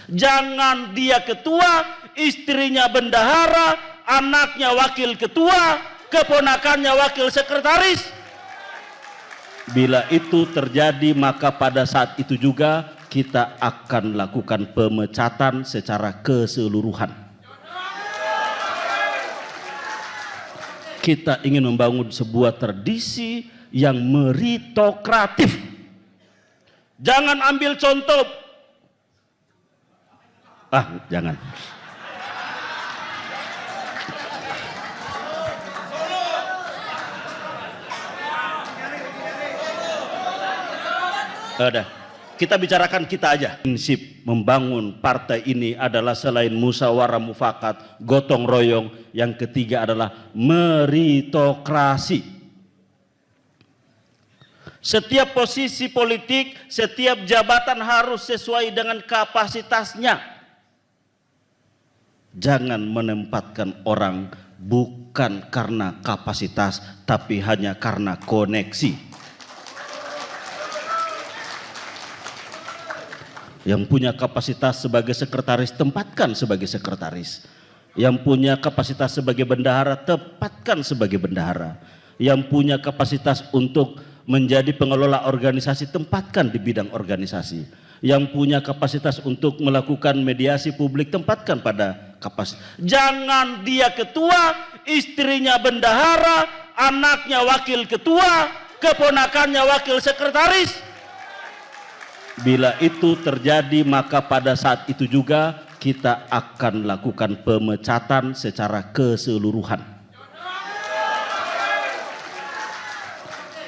Jangan dia ketua, istrinya bendahara, anaknya wakil ketua, keponakannya wakil sekretaris. Bila itu terjadi, maka pada saat itu juga kita akan lakukan pemecatan secara keseluruhan. Kita ingin membangun sebuah tradisi yang meritokratif. Jangan ambil contoh. Jangan. Kita bicarakan kita aja. Prinsip membangun partai ini adalah selain musyawarah mufakat, gotong royong, yang ketiga adalah meritokrasi. Setiap posisi politik, setiap jabatan harus sesuai dengan kapasitasnya. Jangan menempatkan orang bukan karena kapasitas, tapi hanya karena koneksi. Yang punya kapasitas sebagai sekretaris, tempatkan sebagai sekretaris. Yang punya kapasitas sebagai bendahara, tempatkan sebagai bendahara. Yang punya kapasitas untuk menjadi pengelola organisasi, tempatkan di bidang organisasi. Yang punya kapasitas untuk melakukan mediasi publik, tempatkan pada kapasitas. Jangan dia ketua, istrinya bendahara, anaknya wakil ketua, keponakannya wakil sekretaris. Bila itu terjadi, maka pada saat itu juga kita akan lakukan pemecatan secara keseluruhan.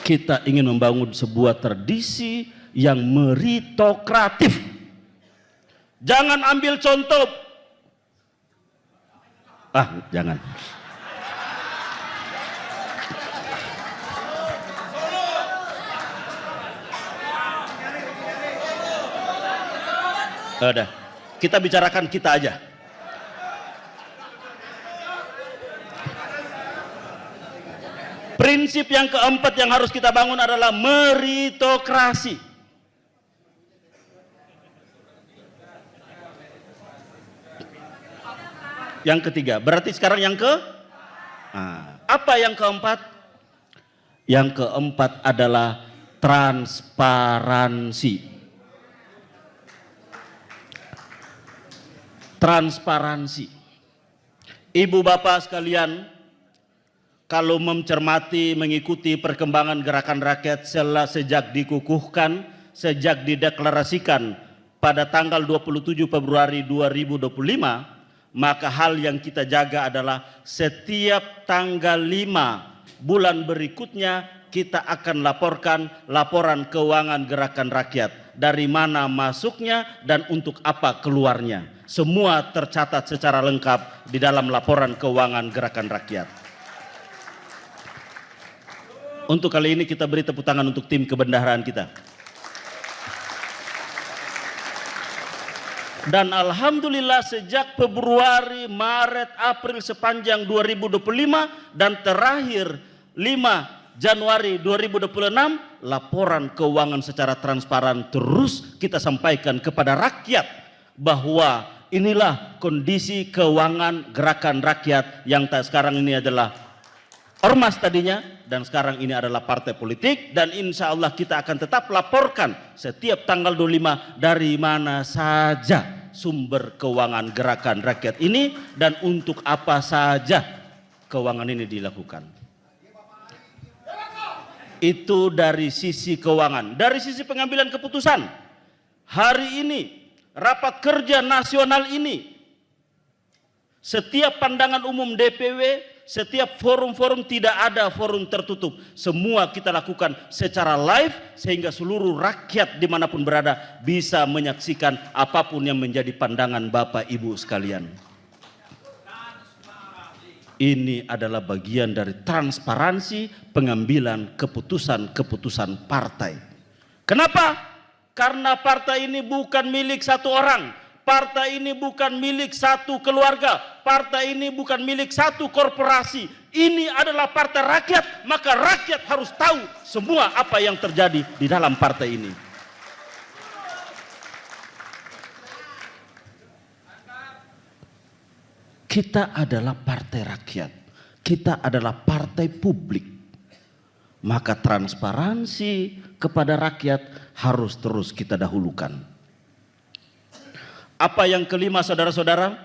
Kita ingin membangun sebuah tradisi yang meritokratif. Jangan ambil contoh. Jangan. Kita bicarakan kita aja. Prinsip yang keempat yang harus kita bangun adalah meritokrasi. Yang ketiga, berarti sekarang yang apa yang keempat? Yang keempat adalah transparansi. Transparansi. Ibu bapak sekalian, kalau mencermati, mengikuti perkembangan gerakan rakyat sejak dikukuhkan, sejak dideklarasikan pada tanggal 27 Februari 2025, maka hal yang kita jaga adalah setiap tanggal 5 bulan berikutnya kita akan laporkan laporan keuangan gerakan rakyat. Dari mana masuknya dan untuk apa keluarnya. Semua tercatat secara lengkap di dalam laporan keuangan gerakan rakyat. Untuk kali ini kita beri tepuk tangan untuk tim kebendaharaan kita. Dan alhamdulillah sejak Februari, Maret, April sepanjang 2025 dan terakhir 5 Januari 2026, laporan keuangan secara transparan terus kita sampaikan kepada rakyat bahwa inilah kondisi keuangan gerakan rakyat yang sekarang ini adalah ormas tadinya dan sekarang ini adalah partai politik, dan insya Allah kita akan tetap laporkan setiap tanggal 25 dari mana saja sumber keuangan gerakan rakyat ini dan untuk apa saja keuangan ini dilakukan. Itu dari sisi keuangan. Dari sisi pengambilan keputusan, hari ini rapat kerja nasional ini, setiap pandangan umum DPW, setiap forum-forum, tidak ada forum tertutup. Semua kita lakukan secara live sehingga seluruh rakyat dimanapun berada bisa menyaksikan apapun yang menjadi pandangan Bapak Ibu sekalian. Ini adalah bagian dari transparansi pengambilan keputusan-keputusan partai. Kenapa? Karena partai ini bukan milik satu orang. Partai ini bukan milik satu keluarga. Partai ini bukan milik satu korporasi. Ini adalah partai rakyat, maka rakyat harus tahu semua apa yang terjadi di dalam partai ini. Kita adalah partai rakyat, kita adalah partai publik. Maka transparansi kepada rakyat harus terus kita dahulukan. Apa yang kelima saudara-saudara?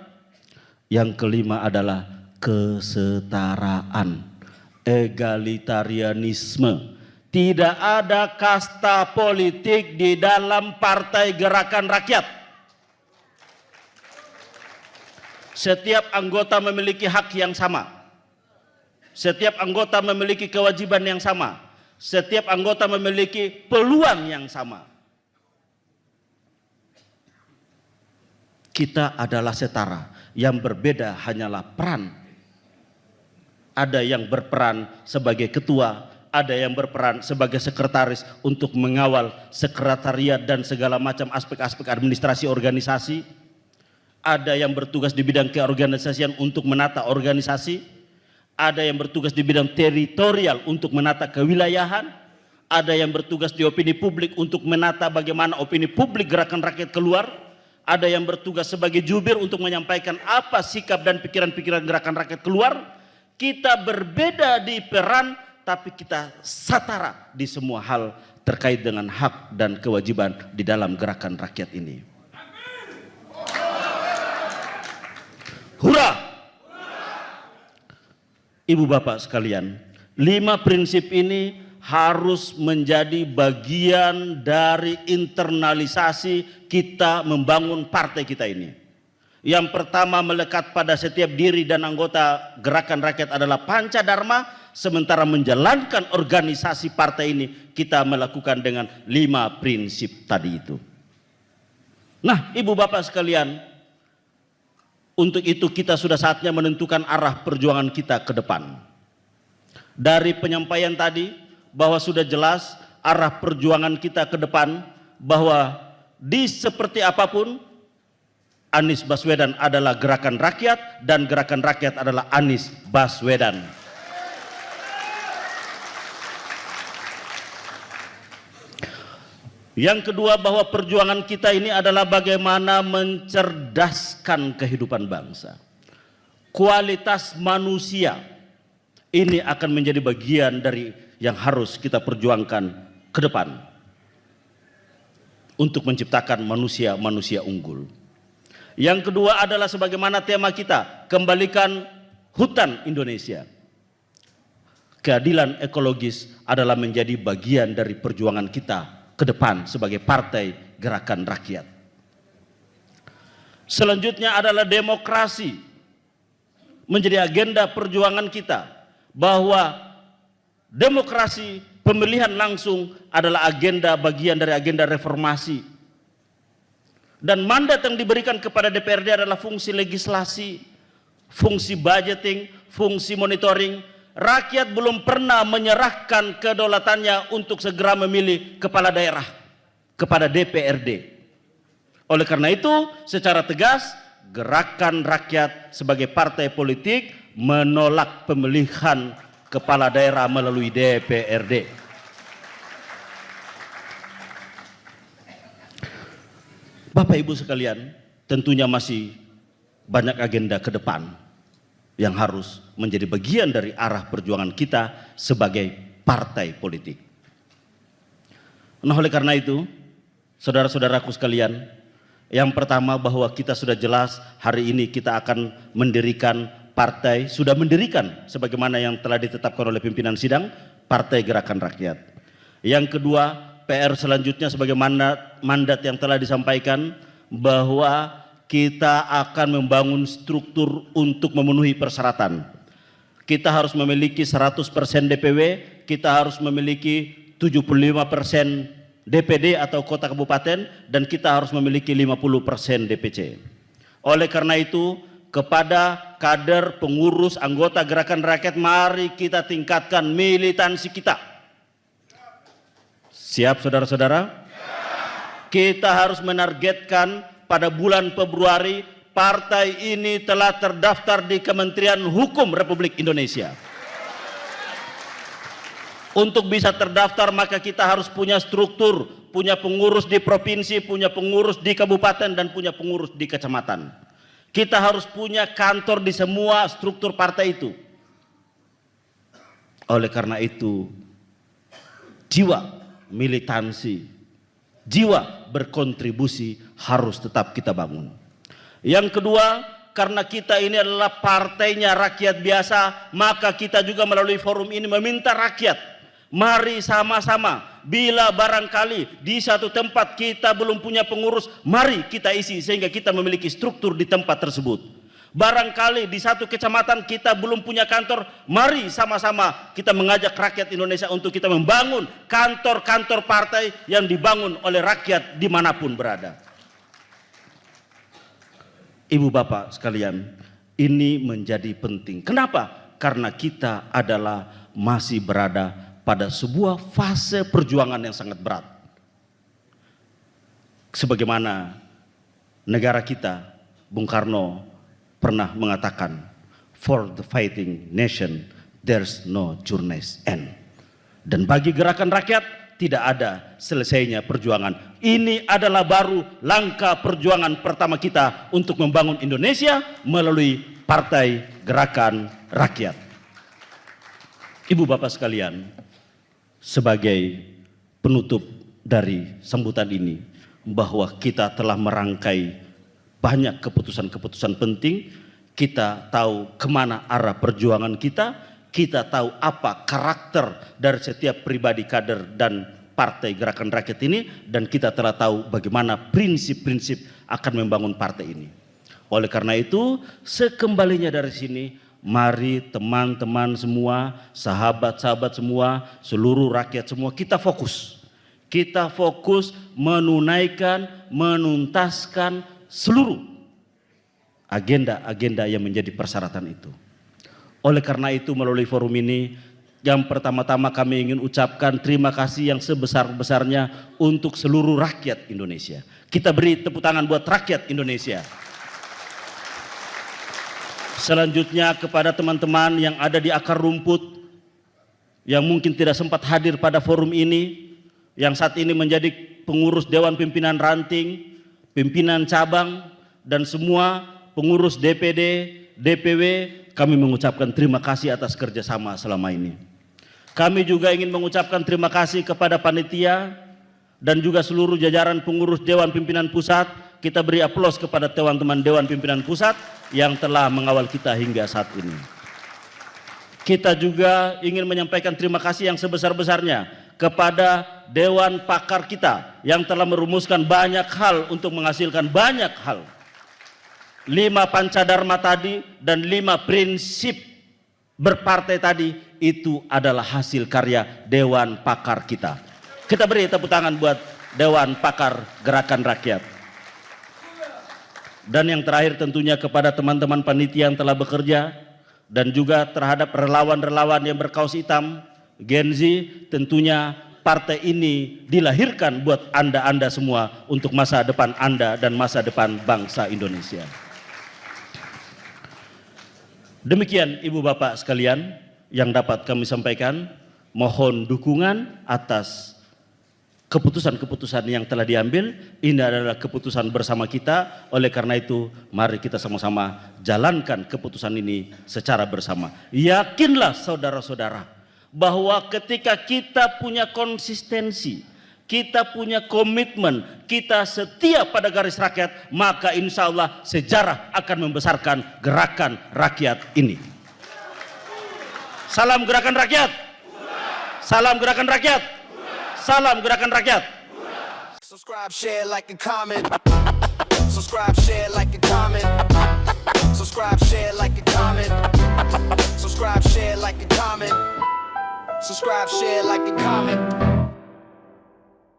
Yang kelima adalah kesetaraan, egalitarianisme. Tidak ada kasta politik di dalam Partai Gerakan Rakyat. Setiap anggota memiliki hak yang sama. Setiap anggota memiliki kewajiban yang sama. Setiap anggota memiliki peluang yang sama. Kita adalah setara. Yang berbeda hanyalah peran. Ada yang berperan sebagai ketua, ada yang berperan sebagai sekretaris untuk mengawal sekretariat dan segala macam aspek-aspek administrasi organisasi. Ada yang bertugas di bidang keorganisasian untuk menata organisasi. Ada yang bertugas di bidang teritorial untuk menata kewilayahan. Ada yang bertugas di opini publik untuk menata bagaimana opini publik gerakan rakyat keluar. Ada yang bertugas sebagai jubir untuk menyampaikan apa sikap dan pikiran-pikiran gerakan rakyat keluar. Kita berbeda di peran, tapi kita setara di semua hal terkait dengan hak dan kewajiban di dalam gerakan rakyat ini. Hurra! Ibu bapak sekalian, 5 prinsip ini harus menjadi bagian dari internalisasi kita membangun partai kita ini. Yang pertama melekat pada setiap diri dan anggota gerakan rakyat adalah Pancadharma, sementara menjalankan organisasi partai ini kita melakukan dengan 5 prinsip tadi itu. Nah, ibu bapak sekalian, untuk itu kita sudah saatnya menentukan arah perjuangan kita ke depan. Dari penyampaian tadi bahwa sudah jelas arah perjuangan kita ke depan, bahwa di seperti apapun Anies Baswedan adalah gerakan rakyat dan gerakan rakyat adalah Anies Baswedan. Yang kedua, bahwa perjuangan kita ini adalah bagaimana mencerdaskan kehidupan bangsa. Kualitas manusia ini akan menjadi bagian dari yang harus kita perjuangkan ke depan untuk menciptakan manusia-manusia unggul. Yang kedua adalah sebagaimana tema kita, kembalikan hutan Indonesia. Keadilan ekologis adalah menjadi bagian dari perjuangan kita ke depan sebagai partai gerakan rakyat. Selanjutnya adalah demokrasi, menjadi agenda perjuangan kita, bahwa demokrasi pemilihan langsung adalah agenda bagian dari agenda reformasi. Dan mandat yang diberikan kepada DPRD adalah fungsi legislasi, fungsi budgeting, fungsi monitoring. Rakyat belum pernah menyerahkan kedaulatannya untuk segera memilih kepala daerah kepada DPRD. Oleh karena itu, secara tegas, gerakan rakyat sebagai partai politik menolak pemilihan kepala daerah melalui DPRD. Bapak Ibu sekalian, tentunya masih banyak agenda ke depan yang harus menjadi bagian dari arah perjuangan kita sebagai partai politik. Nah, oleh karena itu, saudara-saudaraku sekalian, yang pertama bahwa kita sudah jelas hari ini kita akan mendirikan partai, sudah mendirikan sebagaimana yang telah ditetapkan oleh pimpinan sidang, Partai Gerakan Rakyat. Yang kedua, PR selanjutnya sebagaimana mandat yang telah disampaikan, bahwa kita akan membangun struktur untuk memenuhi persyaratan. Kita harus memiliki 100% DPW, kita harus memiliki 75% DPD atau kota kabupaten, dan kita harus memiliki 50% DPC. Oleh karena itu, kepada kader, pengurus, anggota gerakan rakyat, mari kita tingkatkan militansi kita. Siap saudara-saudara? Kita harus menargetkan pada bulan Februari, partai ini telah terdaftar di Kementerian Hukum Republik Indonesia. Untuk bisa terdaftar maka kita harus punya struktur, punya pengurus di provinsi, punya pengurus di kabupaten, dan punya pengurus di kecamatan. Kita harus punya kantor di semua struktur partai itu. Oleh karena itu, jiwa militansi, jiwa berkontribusi harus tetap kita bangun. Yang kedua, karena kita ini adalah partainya rakyat biasa, maka kita juga melalui forum ini meminta rakyat, mari sama-sama, bila barangkali di satu tempat kita belum punya pengurus, mari kita isi sehingga kita memiliki struktur di tempat tersebut. Barangkali di satu kecamatan kita belum punya kantor, mari sama-sama kita mengajak rakyat Indonesia untuk kita membangun kantor-kantor partai yang dibangun oleh rakyat dimanapun berada. Ibu bapak sekalian, ini menjadi penting. Kenapa? Karena kita adalah masih berada pada sebuah fase perjuangan yang sangat berat. Sebagaimana negara kita, Bung Karno pernah mengatakan, for the fighting nation there's no journey's end. Dan bagi gerakan rakyat tidak ada selesainya perjuangan. Ini adalah baru langkah perjuangan pertama kita untuk membangun Indonesia melalui Partai Gerakan Rakyat. Ibu bapak sekalian, sebagai penutup dari sambutan ini, bahwa kita telah merangkai banyak keputusan-keputusan penting, kita tahu kemana arah perjuangan kita tahu apa karakter dari setiap pribadi kader dan Partai Gerakan Rakyat ini, dan kita telah tahu bagaimana prinsip-prinsip akan membangun partai ini. Oleh karena itu, sekembalinya dari sini, mari teman-teman semua, sahabat-sahabat semua, seluruh rakyat semua, kita fokus. Kita fokus menunaikan, menuntaskan seluruh agenda-agenda yang menjadi persyaratan itu. Oleh karena itu, melalui forum ini, yang pertama-tama kami ingin ucapkan terima kasih yang sebesar-besarnya untuk seluruh rakyat Indonesia. Kita beri tepuk tangan buat rakyat Indonesia. Selanjutnya kepada teman-teman yang ada di akar rumput, yang mungkin tidak sempat hadir pada forum ini, yang saat ini menjadi pengurus Dewan Pimpinan Ranting, pimpinan cabang, dan semua pengurus DPD, DPW, kami mengucapkan terima kasih atas kerjasama selama ini. Kami juga ingin mengucapkan terima kasih kepada panitia dan juga seluruh jajaran pengurus Dewan Pimpinan Pusat. Kita beri aplaus kepada teman-teman Dewan Pimpinan Pusat yang telah mengawal kita hingga saat ini. Kita juga ingin menyampaikan terima kasih yang sebesar-besarnya kepada Dewan Pakar kita yang telah merumuskan banyak hal untuk menghasilkan banyak hal. 5 pancadharma tadi dan 5 prinsip berpartai tadi itu adalah hasil karya Dewan Pakar kita. Kita beri tepuk tangan buat Dewan Pakar Gerakan Rakyat. Dan yang terakhir tentunya kepada teman-teman panitia yang telah bekerja dan juga terhadap relawan-relawan yang berkaos hitam, Gen Z, tentunya partai ini dilahirkan buat Anda-Anda semua untuk masa depan Anda dan masa depan bangsa Indonesia. Demikian Ibu Bapak sekalian yang dapat kami sampaikan. Mohon dukungan atas keputusan-keputusan yang telah diambil. Ini adalah keputusan bersama kita. Oleh karena itu, mari kita sama-sama jalankan keputusan ini secara bersama. Yakinlah saudara-saudara bahwa ketika kita punya konsistensi, kita punya komitmen, kita setia pada garis rakyat, maka insya Allah sejarah akan membesarkan gerakan rakyat ini. Salam gerakan rakyat. Salam gerakan rakyat. Salam gerakan rakyat. Subscribe, share, like, and comment. Subscribe, share, like, and comment. Subscribe, share, like, and comment. Subscribe, share, like, and comment. Subscribe, share, like, and comment.